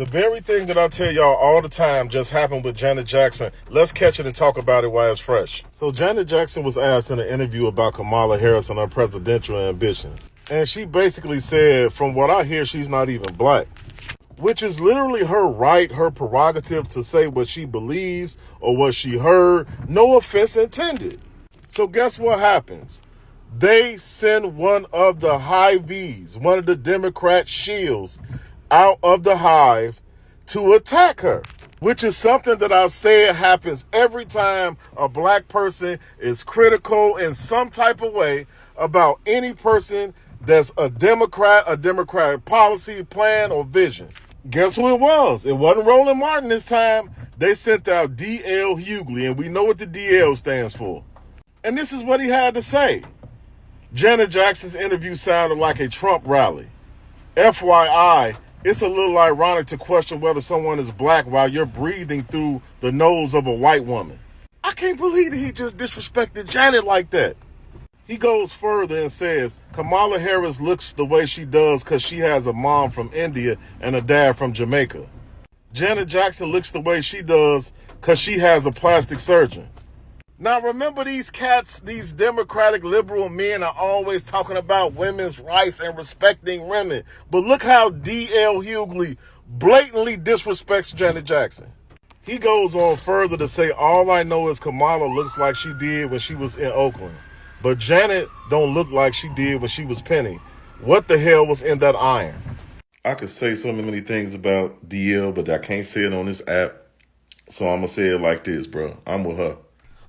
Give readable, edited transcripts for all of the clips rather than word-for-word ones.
The very thing that I tell y'all all the time just happened with Janet Jackson. Let's catch it and talk about it while it's fresh. So Janet Jackson was asked in an interview about Kamala Harris and her presidential ambitions. And she basically said, from what I hear, she's not even black. Which is literally her right, her prerogative to say what she believes or what she heard. No offense intended. So guess what happens? They send one of the Hivees, one of the Democrat shields, out of the hive to attack her, which is something that I said happens every time a black person is critical in some type of way about any person that's a Democratic policy, plan, or vision. Guess who it was? It wasn't Roland Martin this time. They sent out D.L. Hughley, and we know what the D.L. stands for. And this is what he had to say. Janet Jackson's interview sounded like a Trump rally. FYI, it's a little ironic to question whether someone is black while you're breathing through the nose of a white woman. I can't believe that he just disrespected Janet like that. He goes further and says, Kamala Harris looks the way she does because she has a mom from India and a dad from Jamaica. Janet Jackson looks the way she does because she has a plastic surgeon. Now remember, these cats, these Democratic liberal men are always talking about women's rights and respecting women. But look how D.L. Hughley blatantly disrespects Janet Jackson. He goes on further to say, all I know is Kamala looks like she did when she was in Oakland. But Janet don't look like she did when she was Penny. What the hell was in that iron? I could say so many things about DL, but I can't say it on this app. So I'm going to say it like this, bro. I'm with her.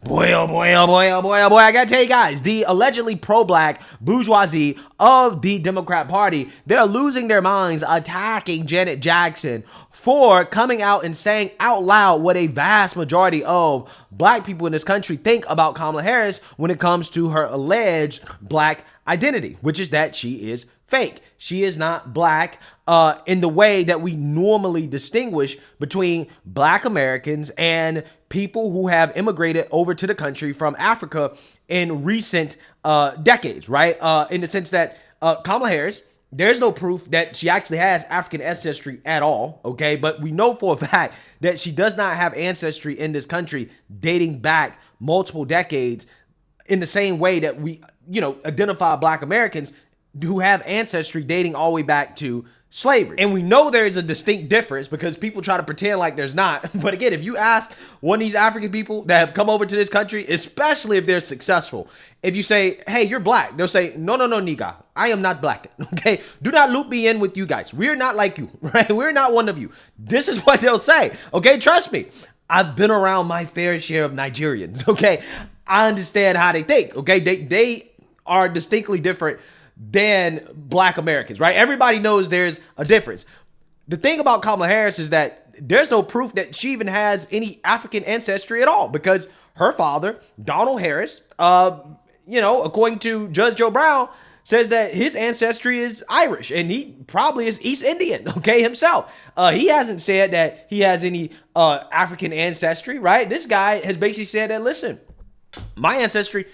Boy, oh boy, oh boy, oh boy, oh boy. I gotta tell you guys, the allegedly pro-black bourgeoisie of the Democrat Party, they're losing their minds attacking Janet Jackson for coming out and saying out loud what a vast majority of black people in this country think about Kamala Harris when it comes to her alleged black identity, which is that she is fake. She is not black in the way that we normally distinguish between black Americans and people who have immigrated over to the country from Africa in recent decades, right? In the sense that Kamala Harris, there's no proof that she actually has African ancestry at all, okay? But we know for a fact that she does not have ancestry in this country dating back multiple decades in the same way that we, identify black Americans who have ancestry dating all the way back to slavery. And we know there is a distinct difference because people try to pretend like there's not. But again, if you ask one of these African people that have come over to this country, especially if they're successful, if you say, hey, you're black, they'll say, no, nigga, I am not black. Okay, do not loop me in with you guys. We're not like you, right? We're not one of you. This is what they'll say. Okay, trust me. I've been around my fair share of Nigerians. Okay, I understand how they think. Okay, they are distinctly different than black Americans, right? Everybody knows there's a difference. The thing about Kamala Harris is that there's no proof that she even has any African ancestry at all because her father, Donald Harris, according to Judge Joe Brown, says that his ancestry is Irish and he probably is East Indian, okay, himself. He hasn't said that he has any African ancestry, right? This guy has basically said that, listen, my ancestry,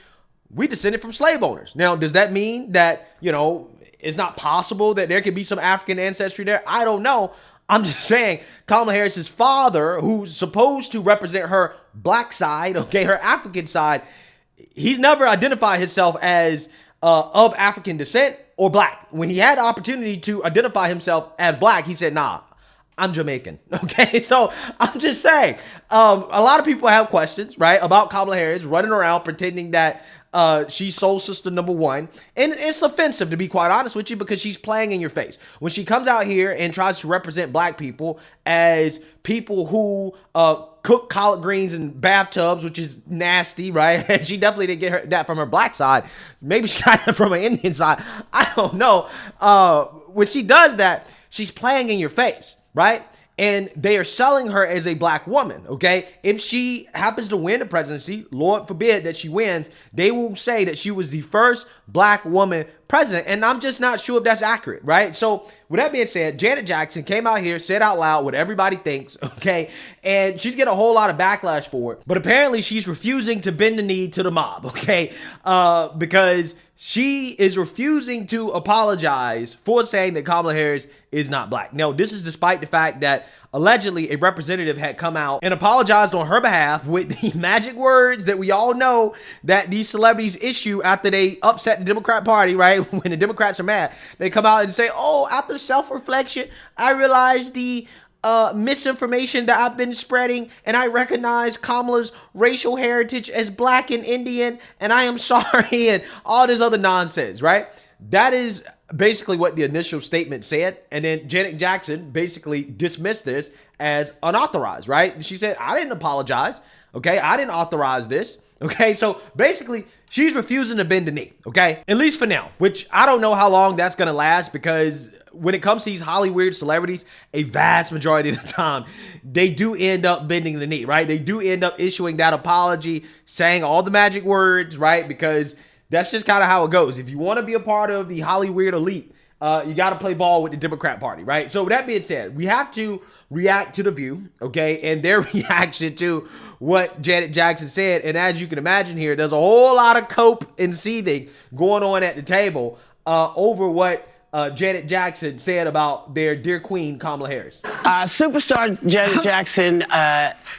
we descended from slave owners. Now, does that mean that, it's not possible that there could be some African ancestry there? I don't know. I'm just saying Kamala Harris's father, who's supposed to represent her black side, okay, her African side, he's never identified himself as of African descent or black. When he had the opportunity to identify himself as black, he said, nah, I'm Jamaican. Okay, so I'm just saying, a lot of people have questions, right, about Kamala Harris running around pretending that she's soul sister number one. And it's offensive, to be quite honest with you, because she's playing in your face. When she comes out here and tries to represent black people as people who cook collard greens in bathtubs, which is nasty, right? And she definitely didn't get that from her black side. Maybe she got it from her Indian side. I don't know. When she does that, she's playing in your face, right? And they are selling her as a black woman, okay? If she happens to win the presidency, Lord forbid that she wins, they will say that she was the first black woman president. And I'm just not sure if that's accurate, right? So with that being said, Janet Jackson came out here, said out loud what everybody thinks, okay? And she's getting a whole lot of backlash for it. But apparently she's refusing to bend the knee to the mob, okay? Because she is refusing to apologize for saying that Kamala Harris is not black. Now, this is despite the fact that allegedly a representative had come out and apologized on her behalf with the magic words that we all know that these celebrities issue after they upset the Democrat Party, right? When the Democrats are mad, they come out and say, oh, after self-reflection, I realized the misinformation that I've been spreading, and I recognize Kamala's racial heritage as black and Indian, and I am sorry, and all this other nonsense, right? That is basically what the initial statement said, and then Janet Jackson basically dismissed this as unauthorized, right? She said, I didn't apologize, okay? I didn't authorize this, okay? So basically, she's refusing to bend the knee, okay? At least for now, which I don't know how long that's gonna last, because when it comes to these Hollywood celebrities, a vast majority of the time, they do end up bending the knee, right? They do end up issuing that apology, saying all the magic words, right? Because that's just kind of how it goes. If you want to be a part of the Hollywood elite, you got to play ball with the Democrat Party, right? So with that being said, we have to react to The View, okay, and their reaction to what Janet Jackson said. And as you can imagine here, there's a whole lot of cope and seething going on at the table over what Janet Jackson said about their dear queen, Kamala Harris. Superstar Janet Jackson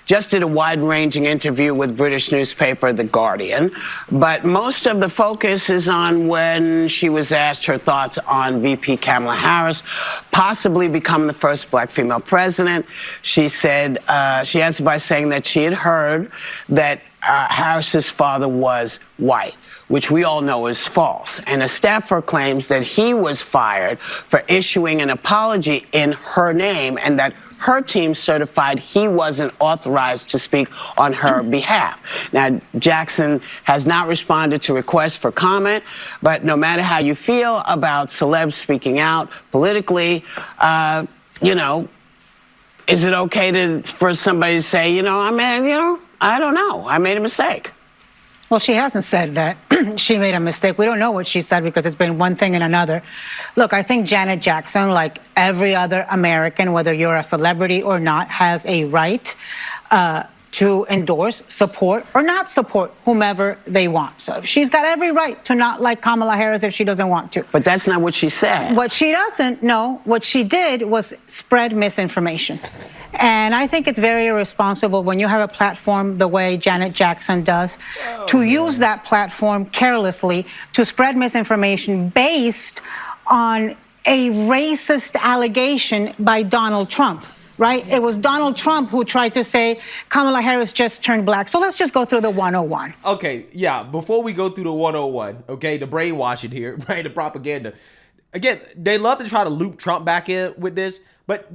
just did a wide-ranging interview with British newspaper The Guardian, but most of the focus is on when she was asked her thoughts on VP Kamala Harris possibly becoming the first black female president. She said, she answered by saying that she had heard that Harris's father was white, which we all know is false. And a staffer claims that he was fired for issuing an apology in her name and that her team certified he wasn't authorized to speak on her behalf. Now, Jackson has not responded to requests for comment, but no matter how you feel about celebs speaking out politically, you know, is it okay for somebody to say, you know, I don't know, I made a mistake? Well, she hasn't said that she made a mistake. We don't know what she said because it's been one thing and another. Look, I think Janet Jackson, like every other American, whether you're a celebrity or not, has a right to endorse, support, or not support whomever they want. So she's got every right to not like Kamala Harris if she doesn't want to. But that's not what she said. What she doesn't know, what she did was spread misinformation. And I think it's very irresponsible when you have a platform the way Janet Jackson does to use that platform carelessly to spread misinformation based on a racist allegation by Donald Trump, right? It was Donald Trump who tried to say Kamala Harris just turned black. So let's just go through the 101. Okay, yeah, before we go through the 101, okay, the brainwashing here, right, the propaganda. Again, they love to try to loop Trump back in with this, but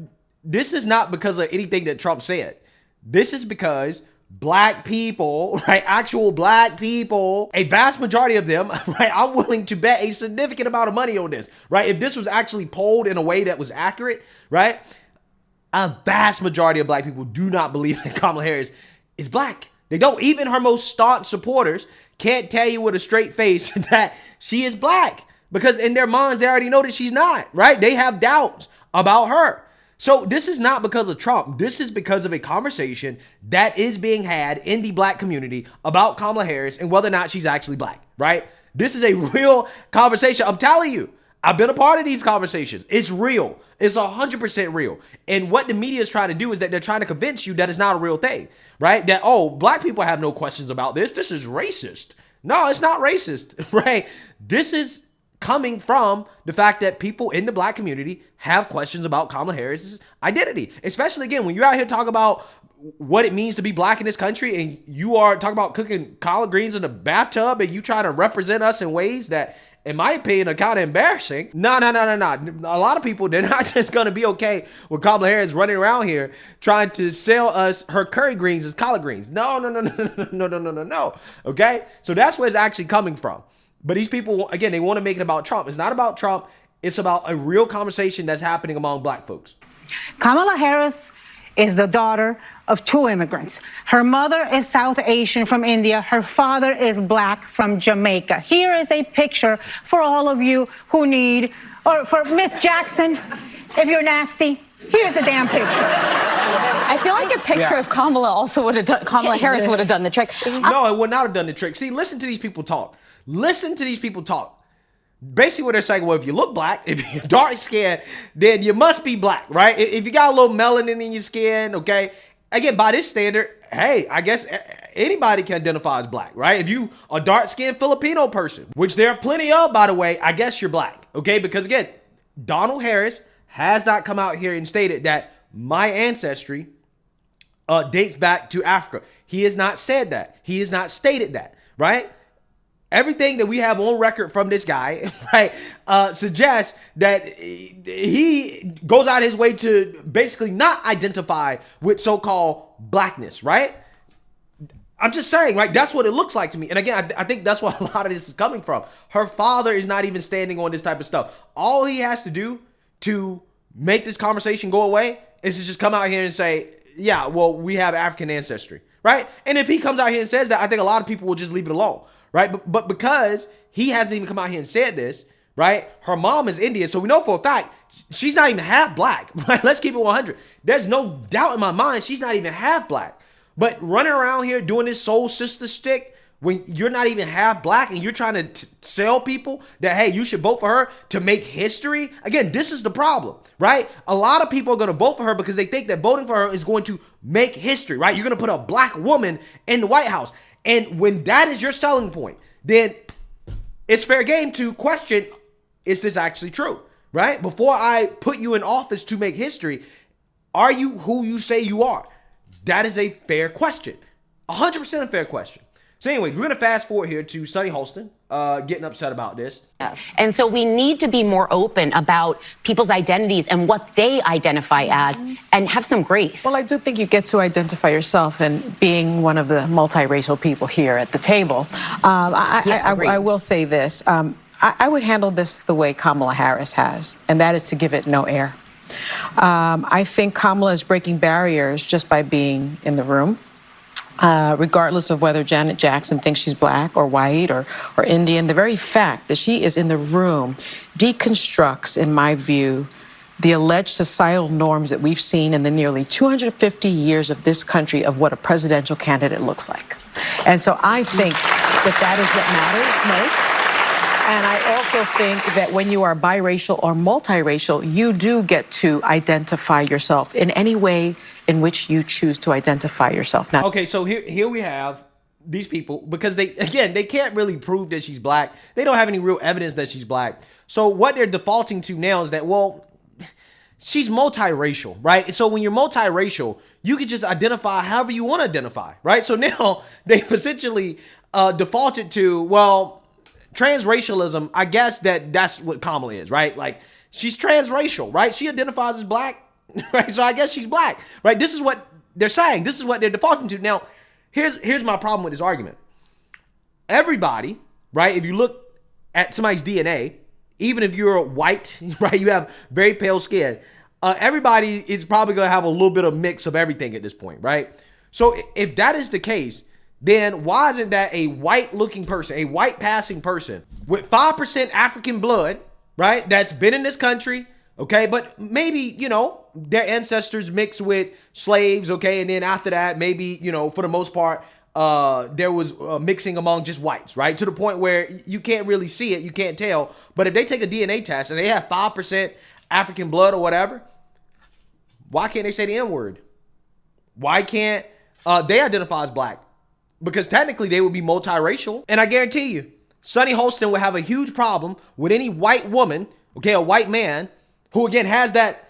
this is not because of anything that Trump said. This is because black people, right, actual black people, a vast majority of them, right, I'm willing to bet a significant amount of money on this, right? If this was actually polled in a way that was accurate, right, a vast majority of black people do not believe that Kamala Harris is black. They don't. Even her most staunch supporters can't tell you with a straight face that she is black, because in their minds, they already know that she's not, right? They have doubts about her. So this is not because of Trump. This is because of a conversation that is being had in the black community about Kamala Harris and whether or not she's actually black, right? This is a real conversation. I'm telling you, I've been a part of these conversations. It's real. It's 100% real. And what the media is trying to do is that they're trying to convince you that it's not a real thing, right? That, oh, black people have no questions about this. This is racist. No, it's not racist, right? This is coming from the fact that people in the black community have questions about Kamala Harris's identity. Especially, again, when you're out here talking about what it means to be black in this country and you are talking about cooking collard greens in a bathtub and you try to represent us in ways that, in my opinion, are kind of embarrassing. No. A lot of people, they're not just going to be okay with Kamala Harris running around here trying to sell us her curry greens as collard greens. No. Okay? So that's where it's actually coming from. But these people, again, they want to make it about Trump. It's not about Trump. It's about a real conversation that's happening among black folks. Kamala Harris is the daughter of two immigrants. Her mother is South Asian from India. Her father is black from Jamaica. Here is a picture for all of you who need, or for Miss Jackson, if you're nasty. Here's the damn picture. I feel like a picture of Kamala also would have done, Kamala Harris would have done the trick. No, it would not have done the trick. See, listen to these people talk. Listen to these people talk. Basically what they're saying, well, if you look black, if you're dark skinned, then you must be black, right? If you got a little melanin in your skin, okay? Again, by this standard, hey, I guess anybody can identify as black, right? If you a dark skinned Filipino person, which there are plenty of, by the way, I guess you're black, okay? Because again, Donald Harris has not come out here and stated that my ancestry dates back to Africa. He has not said that. He has not stated that, right? Everything that we have on record from this guy, right, suggests that he goes out his way to basically not identify with so-called blackness, right? I'm just saying, right? That's what it looks like to me. And again, I think that's where a lot of this is coming from. Her father is not even standing on this type of stuff. All he has to do to make this conversation go away is to just come out here and say, yeah, well, we have African ancestry, right? And if he comes out here and says that, I think a lot of people will just leave it alone. Right. But because he hasn't even come out here and said this, right? Her mom is Indian. So we know for a fact she's not even half black. Right? Let's keep it 100. There's no doubt in my mind she's not even half black. But running around here doing this soul sister stick when you're not even half black and you're trying to sell people that, hey, you should vote for her to make history. Again, this is the problem, right? A lot of people are going to vote for her because they think that voting for her is going to make history, right? You're going to put a black woman in the White House. And when that is your selling point, then it's fair game to question, is this actually true, right? Before I put you in office to make history, are you who you say you are? That is a fair question. 100% a fair question. So anyways, we're going to fast forward here to Sunny Holston getting upset about this. Yes. And so we need to be more open about people's identities and what they identify as and have some grace. Well, I do think you get to identify yourself, and being one of the multiracial people here at the table, I will say this. I would handle this the way Kamala Harris has, and that is to give it no air. I think Kamala is breaking barriers just by being in the room. Regardless of whether Janet Jackson thinks she's black or white or Indian, the very fact that she is in the room deconstructs, in my view, the alleged societal norms that we've seen in the nearly 250 years of this country of what a presidential candidate looks like. And so I think that is what matters most. And I also think that when you are biracial or multiracial, you do get to identify yourself in any way in which you choose to identify yourself. Now, okay, so here we have these people, because they can't really prove that she's black. They don't have any real evidence that she's black. So what they're defaulting to now is that, well, she's multiracial, right? So when you're multiracial, you can just identify however you want to identify, right? So now they've essentially defaulted to, well, transracialism. I guess that's what Kamala is, right? Like, she's transracial, right? She identifies as black, right? So I guess she's black, right? This is what they're saying. This is what they're defaulting to. Now, here's my problem with this argument. Everybody, right? If you look at somebody's DNA, even if you're white, right? You have very pale skin. Everybody is probably going to have a little bit of mix of everything at this point, right? So if that is the case, then why isn't that a white looking person, a white passing person with 5% African blood, right? That's been in this country, okay? But maybe, you know, their ancestors mixed with slaves, okay? And then after that, maybe, you know, for the most part, there was mixing among just whites, right? To the point where you can't really see it, you can't tell. But if they take a DNA test and they have 5% African blood or whatever, why can't they say the N-word? Why can't they identify as black? Because technically they would be multiracial. And I guarantee you, Sunny Holston would have a huge problem with any white woman, okay, a white man, who again has that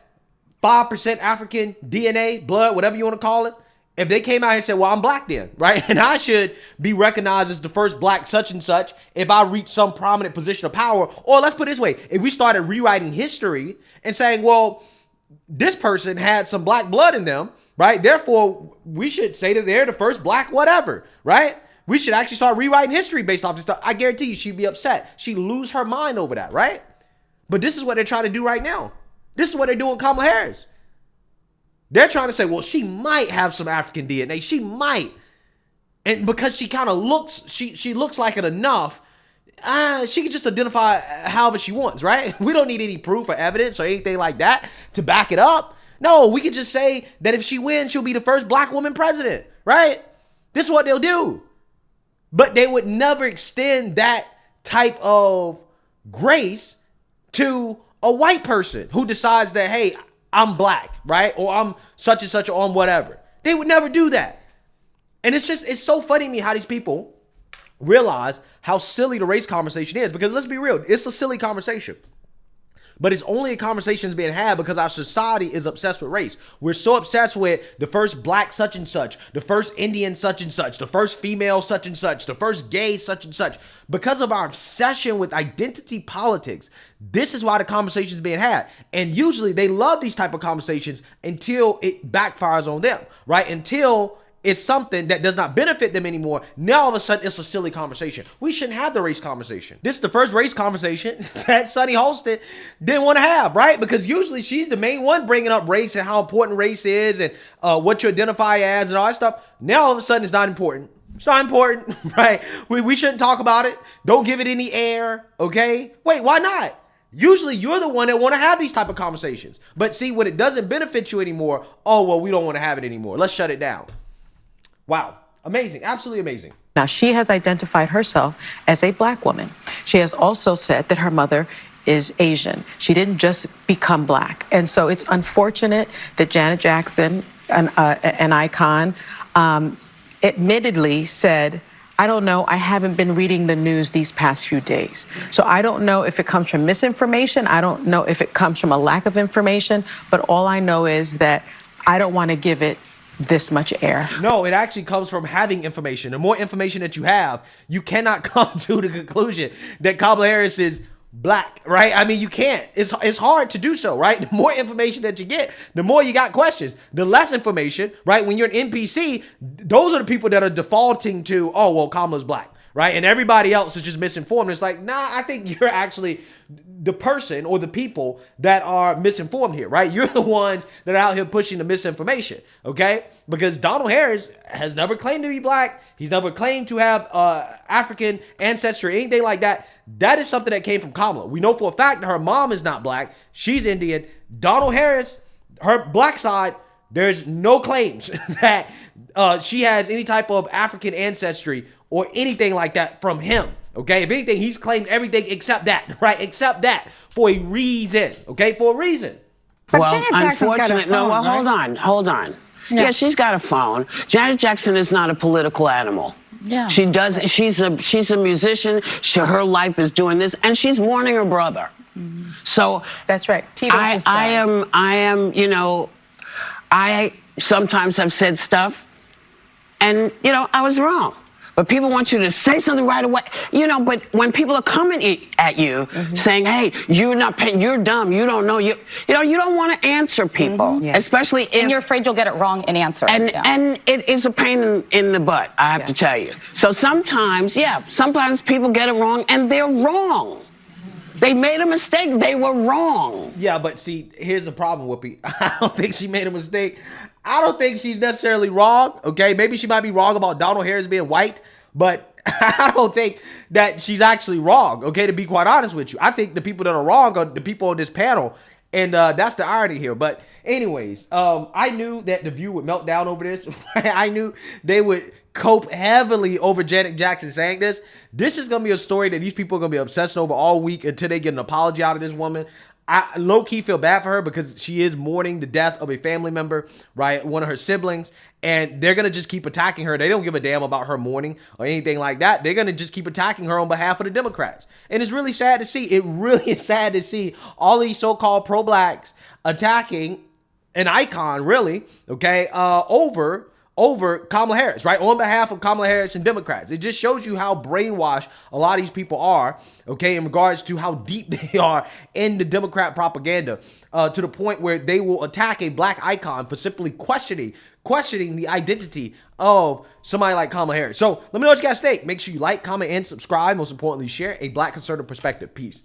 5% African DNA, blood, whatever you want to call it. If they came out here and said, well, I'm black then, right? And I should be recognized as the first black such and such if I reach some prominent position of power. Or let's put it this way, if we started rewriting history and saying, well, this person had some black blood in them, right? Therefore, we should say that they're the first black whatever, right? We should actually start rewriting history based off this stuff. I guarantee you she'd be upset. She'd lose her mind over that, right? But this is what they're trying to do right now. This is what they're doing with Kamala Harris. They're trying to say, well, she might have some African DNA. She might. And because she kind of looks, she looks like it enough, she can just identify however she wants, right? We don't need any proof or evidence or anything like that to back it up. No, we could just say that if she wins, she'll be the first black woman president, right? This is what they'll do. But they would never extend that type of grace to a white person who decides that, hey, I'm black, right? Or I'm such and such on whatever. They would never do that. And it's so funny to me how these people realize how silly the race conversation is, because let's be real, it's a silly conversation. But it's only a conversation that's being had because our society is obsessed with race. We're so obsessed with the first black such and such, the first Indian such and such, the first female such and such, the first gay such and such. Because of our obsession with identity politics, this is why the conversation is being had. And usually they love these type of conversations until it backfires on them, right? Until it's something that does not benefit them anymore. Now all of a sudden it's a silly conversation. We shouldn't have the race conversation. This is the first race conversation that Sunny Holston didn't want to have, right? Because usually she's the main one bringing up race and how important race is and what you identify as and all that stuff. Now all of a sudden it's not important. It's not important, right? We shouldn't talk about it. Don't give it any air, okay? Wait, why not? Usually you're the one that want to have these type of conversations. But see, when it doesn't benefit you anymore, oh, well, we don't want to have it anymore. Let's shut it down. Wow. Amazing. Absolutely amazing. Now, she has identified herself as a black woman. She has also said that her mother is Asian. She didn't just become black. And so it's unfortunate that Janet Jackson, an icon, admittedly said, I don't know, I haven't been reading the news these past few days. So I don't know if it comes from misinformation. I don't know if it comes from a lack of information. But all I know is that I don't want to give it this much air. No, it actually comes from having information. The more information that you have, you cannot come to the conclusion that Kamala Harris is black, right? I mean, you can't. It's hard to do so, right? The more information that you get, the more you got questions. The less information, right? When you're an NPC, those are the people that are defaulting to, oh, well, Kamala's black, right? And everybody else is just misinformed. It's like, nah, I think you're actually the person or the people that are misinformed here, right? You're the ones that are out here pushing the misinformation, okay? Because Donald Harris has never claimed to be black. He's never claimed to have African ancestry, anything like that. That is something that came from Kamala. We know for a fact that her mom is not black. She's Indian. Donald Harris, her black side, there's no claims that she has any type of African ancestry or anything like that from him. Okay, if anything, he's claimed everything except that, right? Except that for a reason, okay? For a reason. But Well, Janet Jackson's got a unfortunately, phone, well, hold on. Yeah, she's got a phone. Janet Jackson is not a political animal. Yeah. She does. She's a musician. Her life is doing this, and she's mourning her brother. Mm-hmm. So that's right. I am. You know, I sometimes have said stuff, and you know, I was wrong. But people want you to say something right away, you know. But when people are coming at you, saying, "Hey, you're not paying, you're dumb, you don't know," you know, you don't want to answer people, especially if and you're afraid you'll get it wrong in answer. And it is a pain in the butt, I have to tell you. So sometimes people get it wrong, and they're wrong. They made a mistake. They were wrong. Yeah, but see, here's the problem, Whoopi. I don't think she made a mistake. I don't think she's necessarily wrong, okay? Maybe she might be wrong about Donald Harris being white, but I don't think that she's actually wrong, okay, to be quite honest with you. I think the people that are wrong are the people on this panel, and that's the irony here. But anyways, I knew that The View would melt down over this. I knew they would cope heavily over Janet Jackson saying this. This is going to be a story that these people are going to be obsessed over all week until they get an apology out of this woman. I low-key feel bad for her because she is mourning the death of a family member, right? One of her siblings. And they're going to just keep attacking her. They don't give a damn about her mourning or anything like that. They're going to just keep attacking her on behalf of the Democrats. And it's really sad to see. It really is sad to see all these so-called pro-blacks attacking an icon, really, okay, over Kamala Harris, right? On behalf of Kamala Harris and Democrats. It just shows you how brainwashed a lot of these people are, okay, in regards to how deep they are in the Democrat propaganda, to the point where they will attack a black icon for simply questioning the identity of somebody like Kamala Harris. So let me know what you guys think. Make sure you like, comment, and subscribe. Most importantly, share a black conservative perspective. Peace.